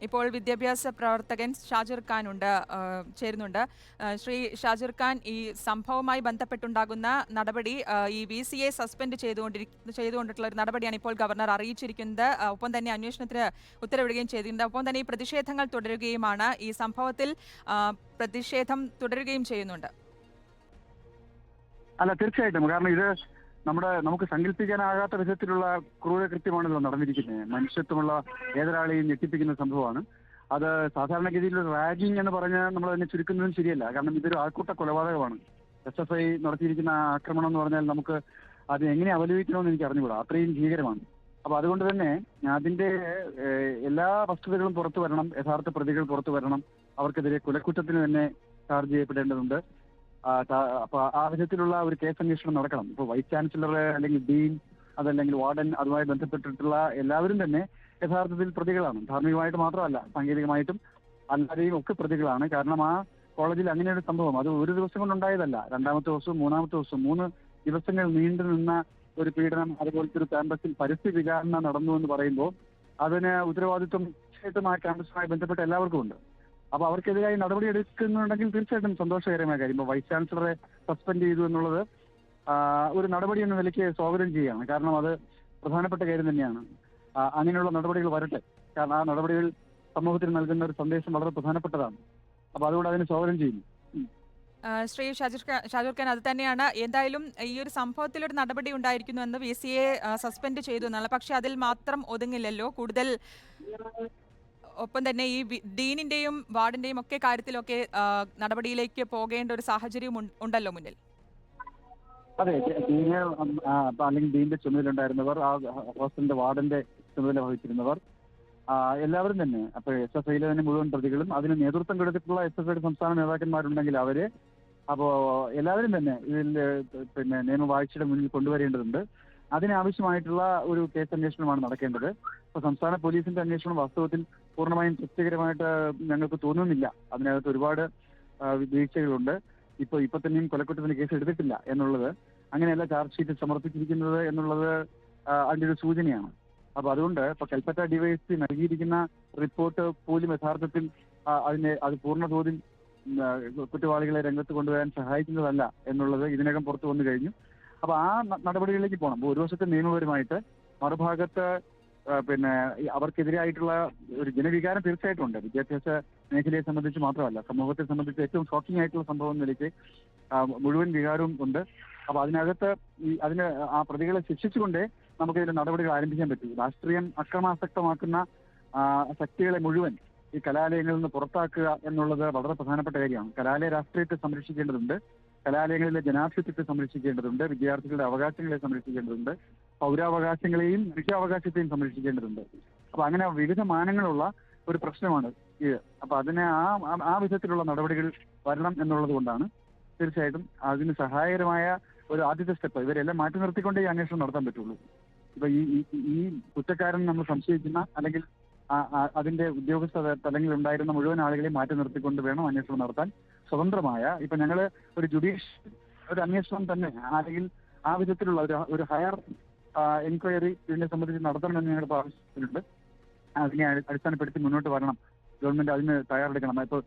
ഇപ്പോൾ വിദ്യാഭ്യാസ പ്രവർത്തകൻ ഷാജിർ ഖാൻ ചേരുന്നുണ്ട്. ശ്രീ ഷാജിർ ഖാൻ, ഈ സംഭവവുമായി ബന്ധപ്പെട്ടുണ്ടാകുന്ന നടപടി, ഈ VCയെ സസ്പെൻഡ് ചെയ്തുകൊണ്ടിട്ടുള്ള ഒരു നടപടിയാണ് ഇപ്പോൾ ഗവർണർ അറിയിച്ചിരിക്കുന്നത്. ഒപ്പം തന്നെ അന്വേഷണത്തിന് ഉത്തരവിടുകയും ചെയ്തിട്ടുണ്ട്. ഒപ്പം തന്നെ ഈ പ്രതിഷേധങ്ങൾ തുടരുകയുമാണ്. ഈ സംഭവത്തിൽ പ്രതിഷേധം തുടരുകയും ചെയ്യുന്നുണ്ട്. അല്ല, തീർച്ചയായിട്ടും. കാരണം ഇത് നമുക്ക് സങ്കല്പിക്കാനാകാത്ത വിധത്തിലുള്ള ക്രൂരകൃത്യമാണല്ലോ നടന്നിരിക്കുന്നത്. മനുഷ്യത്വമുള്ള ഏതൊരാളെയും ഞെട്ടിപ്പിക്കുന്ന സംഭവമാണ്. അത് സാധാരണഗതിയിൽ റാഗിങ് എന്ന് പറഞ്ഞാൽ നമ്മൾ അതിനെ ചുരുക്കുന്നതും ശരിയല്ല. കാരണം ഇതൊരു ആൾക്കൂട്ട കൊലപാതകമാണ്. SFI നടത്തിയിരിക്കുന്ന ആക്രമണം എന്ന് പറഞ്ഞാൽ നമുക്ക് അത് എങ്ങനെ അവലോകിക്കണമെന്ന് എനിക്ക് അറിഞ്ഞുകൂടാ. അത്രയും ഭീകരമാണ്. അപ്പൊ അതുകൊണ്ട് തന്നെ അതിന്റെ എല്ലാ വസ്തുതകളും പുറത്തു വരണം. യഥാർത്ഥ പ്രതികൾ പുറത്തു വരണം. അവർക്കെതിരെ കൊലക്കുറ്റത്തിന് തന്നെ ചാർജ് ചെയ്യപ്പെടേണ്ടതുണ്ട്. അപ്പൊ ആ വിധത്തിലുള്ള ഒരു കേസ് അന്വേഷണം നടക്കണം. ഇപ്പൊ വൈസ് ചാൻസലർ അല്ലെങ്കിൽ ഡീൻ, അതല്ലെങ്കിൽ വാർഡൻ, അതുമായി ബന്ധപ്പെട്ടിട്ടുള്ള എല്ലാവരും തന്നെ യഥാർത്ഥത്തിൽ പ്രതികളാണ്. ധാർമ്മികമായിട്ട് മാത്രമല്ല, സാങ്കേതികമായിട്ടും അല്ലാതെയും ഒക്കെ പ്രതികളാണ്. കാരണം ആ കോളേജിൽ അങ്ങനെയൊരു സംഭവം അത് ഒരു ദിവസം കൊണ്ടുണ്ടായതല്ല. രണ്ടാമത്തെ ദിവസവും മൂന്നാമത്തെ ദിവസവും 3 ദിവസങ്ങൾ നീണ്ടു നിന്ന ഒരു പീഡനം, അതുപോലത്തെ ഒരു ക്യാമ്പസിൽ പരിസ്ഥിതി വിചാരണ നടന്നു എന്ന് പറയുമ്പോൾ അതിന് ഉത്തരവാദിത്വം തീർച്ചയായിട്ടും ആ ക്യാമ്പസുമായി ബന്ധപ്പെട്ട എല്ലാവർക്കും ഉണ്ട്. അപ്പൊ അവർക്കെതിരായി നടപടി എടുക്കുന്നുണ്ടെങ്കിൽ തീർച്ചയായിട്ടും സന്തോഷകരമായ കാര്യം. ഇപ്പൊ വൈസ് ചാൻസലറെ സസ്പെൻഡ് ചെയ്തു എന്നുള്ളത് ഒരു നടപടി എന്ന നിലയ്ക്ക് സ്വാഗതം ചെയ്യുകയാണ്. കാരണം അത് പ്രധാനപ്പെട്ട കാര്യം തന്നെയാണ്. അങ്ങനെയുള്ള നടപടികൾ വരട്ടെ. കാരണം ആ നടപടികൾ സമൂഹത്തിന് നൽകുന്ന ഒരു സന്ദേശം വളരെ പ്രധാനപ്പെട്ടതാണ്. അപ്പൊ അതുകൊണ്ട് അതിനെ സ്വാഗതം ചെയ്യുന്നു. ശ്രീ ഷാജിർ ഖാൻ, അത് തന്നെയാണ്. എന്തായാലും ഈ ഒരു സംഭവത്തിൽ ഒരു നടപടി ഉണ്ടായിരിക്കുന്നു എന്ന് VCയെ സസ്പെൻഡ് ചെയ്തു എന്നുള്ള, പക്ഷെ അതിൽ മാത്രം ഒതുങ്ങില്ലല്ലോ. കൂടുതൽ ഒപ്പം തന്നെ ഈ ഡീനിന്റെയും വാർഡിന്റെയും ഒക്കെ കാര്യത്തിലൊക്കെ നടപടിയിലേക്ക് പോകേണ്ട ഒരു സാഹചര്യം ഉണ്ടല്ലോ മുന്നിൽ. അതെ, ഡീന് അല്ലെങ്കിൽ ഡീന്റെ ചുമതലയുണ്ടായിരുന്നവർ, ആ ഹോസ്റ്റലിന്റെ വാർഡന്റെ ചുമതല വഹിച്ചിരുന്നവർ, എല്ലാവരും തന്നെ, അപ്പൊ SFIയിലെ തന്നെ മുഴുവൻ പ്രതികളും അതിന് നേതൃത്വം കൊടുത്തിട്ടുള്ള SFIയുടെ സംസ്ഥാന നേതാക്കന്മാരുണ്ടെങ്കിൽ അവര്, അപ്പോ എല്ലാവരും തന്നെ ഇതിൽ നിയമവാഴ്ചയുടെ മുന്നിൽ കൊണ്ടുവരേണ്ടതുണ്ട്. അതിനാവശ്യമായിട്ടുള്ള ഒരു കേസ് അന്വേഷണമാണ് നടക്കേണ്ടത്. ഇപ്പൊ സംസ്ഥാന പോലീസിന്റെ അന്വേഷണം വാസ്തവത്തിൽ പൂർണ്ണമായും തൃപ്തികരമായിട്ട് ഞങ്ങൾക്ക് തോന്നുന്നില്ല. അതിനകത്ത് ഒരുപാട് വീഴ്ചകളുണ്ട്. ഇപ്പൊ തന്നെയും കൊലക്കുറ്റത്തിന് കേസ് എടുത്തിട്ടില്ല എന്നുള്ളത്, അങ്ങനെയല്ല ചാർജ് ഷീറ്റ് സമർപ്പിച്ചിരിക്കുന്നത് എന്നുള്ളത് അതിന്റെ ഒരു സൂചനയാണ്. അപ്പൊ അതുകൊണ്ട് ഇപ്പൊ കൽപ്പറ്റ DYSP നൽകിയിരിക്കുന്ന റിപ്പോർട്ട് പോലും യഥാർത്ഥത്തിൽ അത് പൂർണ്ണ തോതിൽ കുറ്റവാളികളെ രംഗത്ത് കൊണ്ടുവരാൻ സഹായിക്കുന്നതല്ല എന്നുള്ളത് ഇതിനകം പുറത്തു വന്നു കഴിഞ്ഞു. അപ്പൊ ആ നടപടികളിലേക്ക് പോകണം. ഒരു വശത്തെ നിയമപരമായിട്ട്, മറുഭാഗത്ത് അവർക്കെതിരായിട്ടുള്ള ഒരു ജനവികാരം തീർച്ചയായിട്ടും ഉണ്ട്. വിദ്യാഭ്യാസ മേഖലയെ സംബന്ധിച്ച് മാത്രമല്ല, സമൂഹത്തെ സംബന്ധിച്ച് ഏറ്റവും ഷോക്കിംഗ് ആയിട്ടുള്ള സംഭവം എന്ന നിലയ്ക്ക് മുഴുവൻ വികാരവും ഉണ്ട്. അപ്പൊ അതിനകത്ത് അതിന് ആ പ്രതികളെ ശിക്ഷിച്ചുകൊണ്ടേ നമുക്കിതിന്റെ നടപടികൾ ആരംഭിക്കാൻ പറ്റൂ. രാഷ്ട്രീയം അക്രമാസക്തമാക്കുന്ന ശക്തികളെ മുഴുവൻ ഈ കലാലയങ്ങളിൽ നിന്ന് പുറത്താക്കുക എന്നുള്ളത് വളരെ പ്രധാനപ്പെട്ട കാര്യമാണ്. കലാലയ രാഷ്ട്രീയത്തെ സംരക്ഷിക്കേണ്ടതുണ്ട്. കലാലയങ്ങളിലെ ജനാധിപത്യത്തെ സംരക്ഷിക്കേണ്ടതുണ്ട്. വിദ്യാർത്ഥികളുടെ അവകാശങ്ങളെ സംരക്ഷിക്കേണ്ടതുണ്ട്. പൗരാവകാശങ്ങളെയും മനുഷ്യാവകാശത്തെയും സംരക്ഷിക്കേണ്ടതുണ്ട്. അപ്പൊ അങ്ങനെ വിവിധ മാനങ്ങളുള്ള ഒരു പ്രശ്നമാണ് ഇത്. അപ്പൊ അതിനെ ആ വിധത്തിലുള്ള നടപടികൾ വരണം എന്നുള്ളത് കൊണ്ടാണ് തീർച്ചയായിട്ടും അതിന് സഹായകരമായ ഒരു ആദ്യത്തെ സ്റ്റെപ്പ്. ഇവരെല്ലാം മാറ്റി നിർത്തിക്കൊണ്ടേ ഈ അന്വേഷണം നടത്താൻ പറ്റുള്ളൂ. ഇപ്പൊ ഈ കുറ്റക്കാരൻ നമ്മൾ സംശയിക്കുന്ന അല്ലെങ്കിൽ അതിന്റെ ഉദ്യോഗസ്ഥ തലങ്ങളിൽ ഉണ്ടായിരുന്ന മുഴുവൻ ആളുകളെയും മാറ്റി നിർത്തിക്കൊണ്ട് വേണം അന്വേഷണം നടത്താൻ. സ്വതന്ത്രമായ ഇപ്പൊ ഞങ്ങള് ഒരു ജുഡീഷ്യൽ ഒരു അന്വേഷണം തന്നെ അല്ലെങ്കിൽ ആ വിധത്തിലുള്ള ഒരു ഹയർ എൻക്വയറി ഇതിനെ സംബന്ധിച്ച് നടത്തണമെന്ന് ഞങ്ങൾ ആവശ്യപ്പെട്ടിട്ടുണ്ട്. അതിനെ അടിസ്ഥാനപ്പെടുത്തി മുന്നോട്ട് വരണം. ഗവൺമെന്റ് അതിന് തയ്യാറെടുക്കണം. ഇപ്പൊ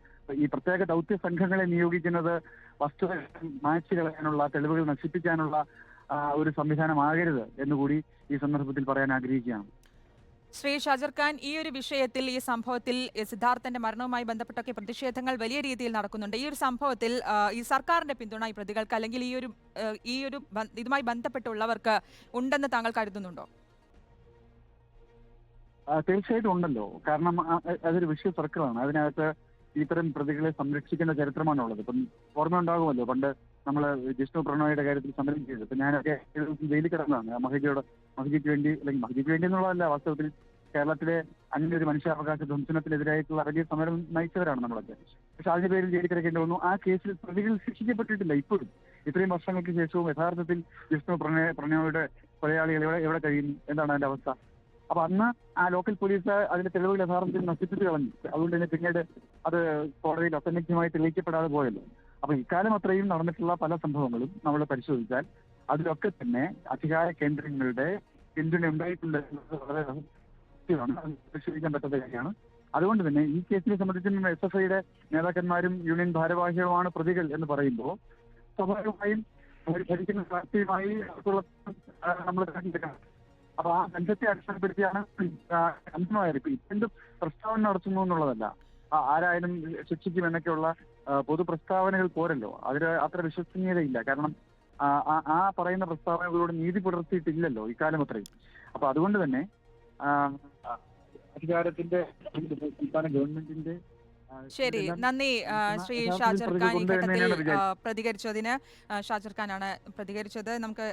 ഈ പ്രത്യേക ദൗത്യ സംഘങ്ങളെ നിയോഗിക്കുന്നത് വസ്തുത മായ്ച്ചു കളയാനുള്ള, തെളിവുകൾ നശിപ്പിക്കാനുള്ള ഒരു സംവിധാനമാകരുത് എന്നുകൂടി ഈ സന്ദർഭത്തിൽ പറയാൻ ആഗ്രഹിക്കുകയാണ്. ശ്രീ ഷാജിർ ഖാൻ, ഈ ഒരു വിഷയത്തിൽ, ഈ സംഭവത്തിൽ സിദ്ധാർത്ഥന്റെ മരണവുമായി ബന്ധപ്പെട്ടൊക്കെ പ്രതിഷേധങ്ങൾ വലിയ രീതിയിൽ നടക്കുന്നുണ്ട്. ഈ ഒരു സംഭവത്തിൽ ഈ സർക്കാരിന്റെ പിന്തുണ ഈ പ്രതികൾക്ക് അല്ലെങ്കിൽ ഈ ഒരു ഇതുമായി ബന്ധപ്പെട്ടുള്ളവർക്ക് ഉണ്ടെന്ന് താങ്കൾ കരുതുന്നുണ്ടോ? തീർച്ചയായിട്ടും ഉണ്ടല്ലോ. കാരണം അതൊരു വിഷയ സർക്കിളാണ്. അതിനകത്ത് ഇത്തരം പ്രതികളെ സംരക്ഷിക്കേണ്ട ചരിത്രമാണുള്ളത്. ഇപ്പം ഓർമ്മ ഉണ്ടാകുമല്ലോ, പണ്ട് നമ്മൾ ജിഷ്ണു പ്രണോയുടെ കാര്യത്തിൽ സമരം ചെയ്തത്. ഇപ്പൊ ഞാനൊക്കെ ജയിലിൽ കിടന്നതാണ്. മഹജിക്ക് വേണ്ടി, അല്ലെങ്കിൽ മഹജിക്ക് വേണ്ടി എന്നുള്ളതല്ല, വാസ്തവത്തിൽ കേരളത്തിലെ അങ്ങനെ ഒരു മനുഷ്യാവകാശ ധ്വംസനത്തിനെതിരായിട്ടുള്ള വലിയ സമരം നയിച്ചവരാണ് നമ്മളൊക്കെ. പക്ഷെ അതിന്റെ പേരിൽ ജയിലിൽ കിടക്കേണ്ടി വന്നു. ആ കേസിൽ പ്രതികൾ ശിക്ഷിക്കപ്പെട്ടിട്ടില്ല. ഇപ്പോഴും ഇത്രയും വർഷങ്ങൾക്ക് ശേഷവും യഥാർത്ഥത്തിൽ ജിഷ്ണു പ്രണോയുടെ കൊലയാളികൾ എവിടെ കഴിയുന്നു? എന്താണ് അതിന്റെ അവസ്ഥ? അപ്പൊ അന്ന് ആ ലോക്കൽ പോലീസ് അതിന്റെ തെളിവുകൾ യഥാർത്ഥത്തിൽ നശിപ്പിച്ചു കളഞ്ഞു. അതുകൊണ്ട് തന്നെ പിന്നീട് അത് കോടതിയിൽ അസന്നിഗ്ധമായി തെളിയിക്കപ്പെടാതെ പോയല്ലോ. അപ്പൊ ഇക്കാലം അത്രയും നടന്നിട്ടുള്ള പല സംഭവങ്ങളും നമ്മൾ പരിശോധിച്ചാൽ അതിലൊക്കെ തന്നെ അധികാര കേന്ദ്രങ്ങളുടെ പിന്തുണ ഉണ്ടായിട്ടുണ്ട് എന്നത് വളരെ പരിശോധിക്കാൻ പറ്റാത്ത കാര്യമാണ്. അതുകൊണ്ട് തന്നെ ഈ കേസിനെ സംബന്ധിച്ചും SFIയുടെ നേതാക്കന്മാരും യൂണിയൻ ഭാരവാഹികളുമാണ് പ്രതികൾ എന്ന് പറയുമ്പോൾ സ്വാഭാവികമായും അവർ ഭരിക്കുന്ന പാർട്ടിയുമായി നമ്മൾ കണ്ടെടുക്കണം. അപ്പൊ ആ ബന്ധത്തെ അടിസ്ഥാനപ്പെടുത്തിയാണ് അന്തിമമായത്. ഇപ്പൊ എന്ത് പ്രസ്താവന നടത്തുന്നു എന്നുള്ളതല്ല, ആരായാലും ശിക്ഷിക്കും എന്നൊക്കെയുള്ള പൊതു പ്രസ്താവനകൾ പോരല്ലോ, അതിൽ അത്ര വിശ്വസനീയതയില്ല. കാരണം ആ പറയുന്ന പ്രസ്താവനകളോട് നീതി പുലർത്തിയിട്ടില്ലല്ലോ ഇക്കാലം അത്രയും. അപ്പൊ അതുകൊണ്ട് തന്നെ അധികാരത്തിന്റെ സംസ്ഥാന ഗവൺമെന്റിന്റെ ശരി, നന്ദി ശ്രീ ഷാജർ ഖാൻ. ഈ ഘട്ടത്തിൽ പ്രതികരിച്ചതിന് ഷാജർ ഖാനാണ് പ്രതികരിച്ചത്. നമുക്ക്